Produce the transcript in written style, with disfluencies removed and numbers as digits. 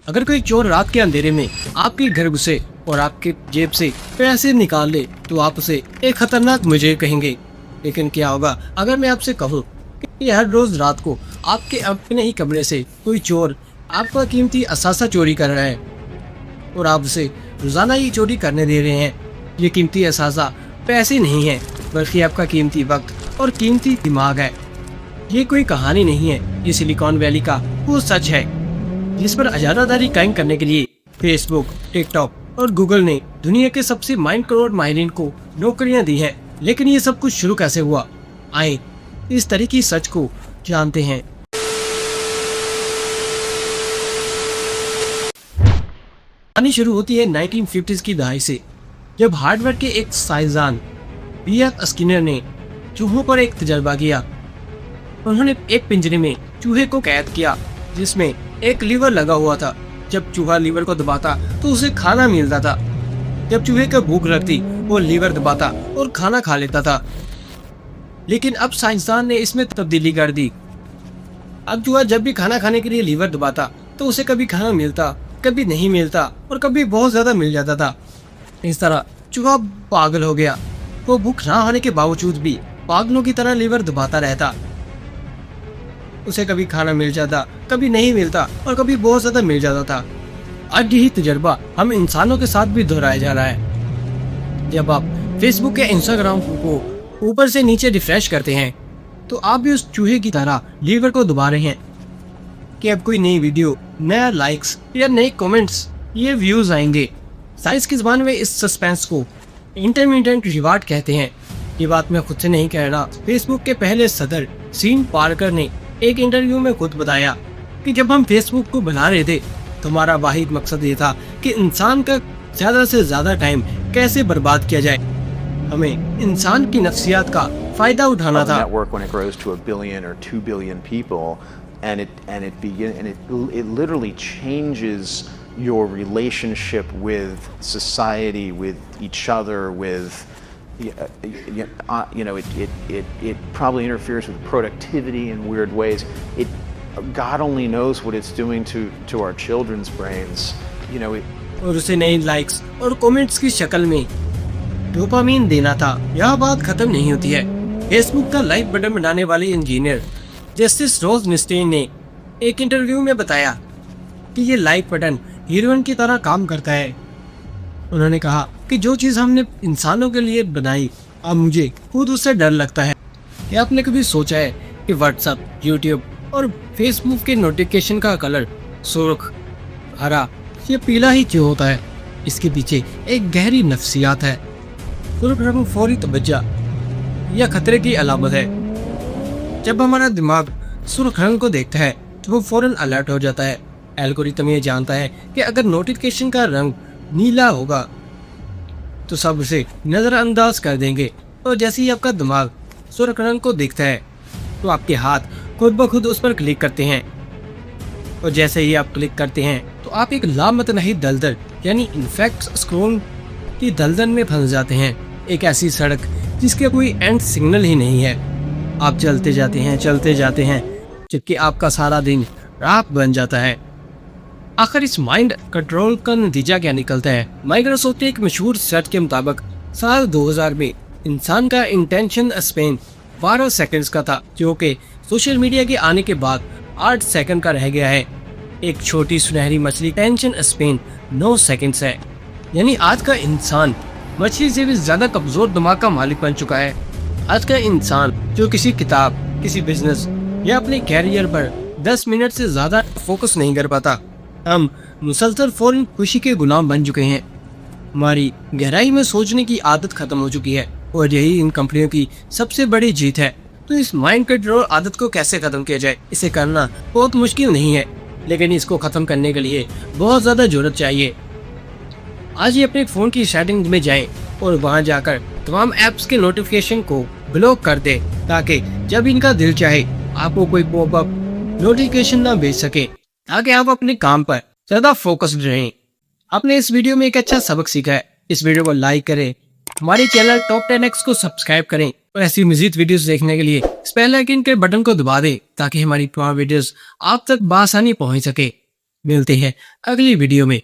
अगर कोई चोर रात के अंधेरे में आपके घर घुसे और आपके जेब से पैसे निकाल ले तो आप उसे एक खतरनाक मुजरिम कहेंगे। लेकिन क्या होगा अगर मैं आपसे कहूँ कि हर रोज रात को आपके अपने ही कमरे से कोई चोर आपका कीमती असासा चोरी कर रहा है और आप उसे रोजाना ही चोरी करने दे रहे हैं। ये कीमती असासा पैसे नहीं है बल्कि आपका कीमती वक्त और कीमती दिमाग है। ये कोई कहानी नहीं है, ये सिलिकॉन वैली का वो सच है जिस पर अजादादारी कायम करने के लिए फेसबुक, टिकटॉक और गूगल ने दुनिया के सबसे माइंड करोड़ माहिरीन को नौकरियां दी हैं। लेकिन ये सब कुछ शुरू कैसे हुआ, आए इस तरह की सच को जानते हैं। कहानी शुरू होती है 1950s की दहाई से, जब हार्वर्ड के एक साइंसदान B.F. स्किनर ने चूहों पर एक तजर्बा किया। उन्होंने एक पिंजरे में चूहे को कैद किया जिसमें एक लीवर लगा हुआ था। जब चूहा लीवर को दबाता तो उसे खाना मिलता था। जब चूहे को भूख लगती वो लीवर दबाता और खाना खा लेता था। लेकिन अब साइंसदान ने इसमें तब्दीली कर दी। अब चूहा जब भी खाना खाने के लिए लीवर दबाता तो उसे कभी खाना मिलता, कभी नहीं मिलता और कभी बहुत ज्यादा मिल जाता था। इस तरह चूहा पागल हो गया। वो भूख ना होने के बावजूद भी पागलों की तरह लीवर दबाता रहता। उसे कभी खाना मिल जाता, कभी नहीं मिलता और कभी बहुत ज्यादा मिल जाता था। आज यही तजर्बा हम इंसानों के साथ भी दोहराया जा रहा है। जब आप फेसबुक या इंस्टाग्राम को ऊपर से नीचे रिफ्रेश करते हैं तो आप भी उस चूहे की तरह लीवर को दबा रहे हैं कि अब कोई नई वीडियो, नया लाइक्स या नए कमेंट्स, ये व्यूज आएंगे। साइंस की जुबान में इस सस्पेंस को इंटरमीडिएट रिवार्ड कहते हैं। ये बात मैं खुद से नहीं कह रहा। फेसबुक के पहले सदर सीन पार्कर ने एक इंटरव्यू में खुद बताया कि जब हम फेसबुक को बना रहे थे तो हमारा वाहिद मकसद ये था कि इंसान का ज्यादा से ज्यादा टाइम कैसे बर्बाद किया जाए। हमें इंसान की नफ्सियात का फायदा उठाना था। It literally changes your relationship with society, with each other, with it probably interferes with productivity in weird ways. God only knows what it's doing to our children's brains. और उसे नई लाइक्स और कमेंट्स की शक्ल में dopamine देना था। यह बात खत्म नहीं होती है। फेसबुक का लाइक बटन बनाने वाले इंजीनियर जस्टिस रोज निस्टेन ने एक इंटरव्यू में बताया कि ये लाइक बटन हीरोइन की तरह काम करता है। उन्होंने कहा कि जो चीज़ हमने इंसानों के लिए बनाई, अब मुझे खुद उससे डर लगता है। क्या आपने कभी सोचा है कि व्हाट्सएप, यूट्यूब और फेसबुक के नोटिफिकेशन का कलर सुर्ख, हरा या पीला ही क्यों होता है? इसके पीछे एक गहरी नफ्सियात है। सुर्ख रंग फौरी तवज्जो या खतरे की अलामत है। जब हमारा दिमाग सुर्ख रंग को देखता है तो वो फौरन अलर्ट हो जाता है। एल्गोरिथम ये जानता है कि अगर नोटिफिकेशन का रंग नीला होगा तो सब उसे नजरअंदाज कर देंगे। और जैसे ही आपका दिमाग सुर्ख रंग को देखता है तो आपके हाथ खुद ब खुद उस पर क्लिक करते हैं। और जैसे ही आप क्लिक करते हैं तो आप एक लामतनाही दलदल यानी इनफैक्ट स्क्रोल की दलदल में फंस जाते हैं। एक ऐसी सड़क जिसके कोई एंड सिग्नल ही नहीं है। आप चलते जाते हैं जबकि आपका सारा दिन रात बन जाता है। आखिर इस माइंड कंट्रोल का नतीजा क्या निकलता है? माइक्रोसॉफ्ट के एक मशहूर सर्च के मुताबिक साल 2000 में इंसान का इंटेंशन स्पेन 12 सेकंड्स का था, जो कि सोशल मीडिया के आने के बाद 8 सेकंड का रह गया है। एक छोटी सुनहरी मछली टेंशन स्पेन 9 सेकंड्स है। यानी आज का इंसान मछली से भी ज्यादा कमजोर दिमाग का मालिक बन चुका है। आज का इंसान जो किसी किताब, किसी बिजनेस या अपने कैरियर पर 10 मिनट से ज्यादा फोकस नहीं कर पाता। हम मुसलसल फौरन खुशी के गुलाम बन चुके हैं। हमारी गहराई में सोचने की आदत खत्म हो चुकी है और यही इन कंपनियों की सबसे बड़ी जीत है। तो इस माइंड कंट्रोल आदत को कैसे खत्म किया जाए? इसे करना बहुत मुश्किल नहीं है, लेकिन इसको खत्म करने के लिए बहुत ज्यादा जरूरत चाहिए। आज ही अपने फोन की सेटिंग में जाएं और वहां जाकर तमाम ऐप्स के नोटिफिकेशन को ब्लॉक कर दे, ताकि जब इनका दिल चाहे आपको कोई पॉपअप नोटिफिकेशन ना भेज सके, ताकि आप अपने काम पर ज्यादा फोकस्ड रहें। आपने इस वीडियो में एक अच्छा सबक सीखा है। इस वीडियो को लाइक करें, हमारे चैनल टॉप 10X को सब्सक्राइब करें और ऐसी मजीद वीडियोस देखने के लिए बेल आइकन के बटन को दबा दें, ताकि हमारी तमाम वीडियोस आप तक बआसानी पहुंच सके। मिलते हैं अगली वीडियो में।